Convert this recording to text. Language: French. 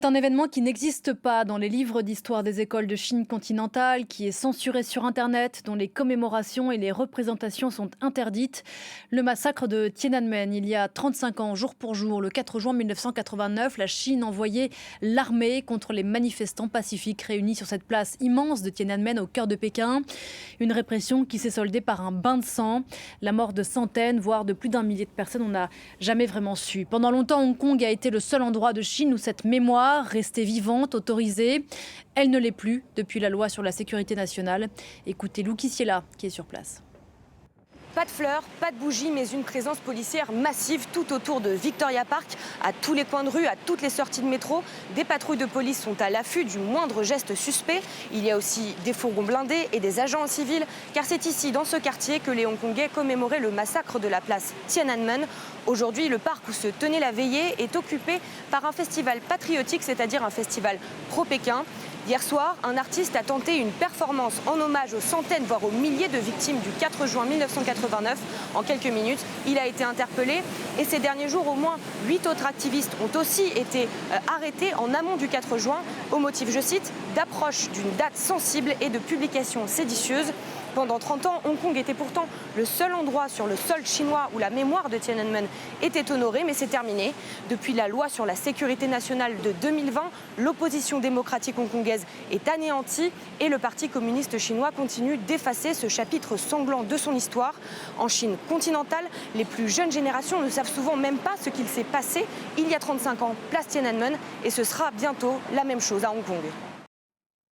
C'est un événement qui n'existe pas dans les livres d'histoire des écoles de Chine continentale, qui est censuré sur Internet, dont les commémorations et les représentations sont interdites. Le massacre de Tiananmen, il y a 35 ans, jour pour jour, le 4 juin 1989, la Chine envoyait l'armée contre les manifestants pacifiques réunis sur cette place immense de Tiananmen au cœur de Pékin. Une répression qui s'est soldée par un bain de sang, la mort de centaines, voire de plus d'un millier de personnes, on n'a jamais vraiment su. Pendant longtemps, Hong Kong a été le seul endroit de Chine où cette mémoire restée vivante, autorisée. Elle ne l'est plus depuis la loi sur la sécurité nationale. Écoutez Lou Kissiela qui est sur place. Pas de fleurs, pas de bougies, mais une présence policière massive tout autour de Victoria Park, à tous les coins de rue, à toutes les sorties de métro. Des patrouilles de police sont à l'affût du moindre geste suspect. Il y a aussi des fourgons blindés et des agents en civil, car c'est ici, dans ce quartier, que les Hongkongais commémoraient le massacre de la place Tiananmen. Aujourd'hui, le parc où se tenait la veillée est occupé par un festival patriotique, c'est-à-dire un festival pro-Pékin. Hier soir, un artiste a tenté une performance en hommage aux centaines, voire aux milliers de victimes du 4 juin 1989. En quelques minutes, il a été interpellé. Et ces derniers jours, au moins 8 autres activistes ont aussi été arrêtés en amont du 4 juin, au motif, je cite, d'approche d'une date sensible et de publication séditieuse. Pendant 30 ans, Hong Kong était pourtant le seul endroit sur le sol chinois où la mémoire de Tiananmen était honorée, mais c'est terminé. Depuis la loi sur la sécurité nationale de 2020, l'opposition démocratique hongkongaise est anéantie et le Parti communiste chinois continue d'effacer ce chapitre sanglant de son histoire. En Chine continentale, les plus jeunes générations ne savent souvent même pas ce qu'il s'est passé il y a 35 ans, place Tiananmen, et ce sera bientôt la même chose à Hong Kong.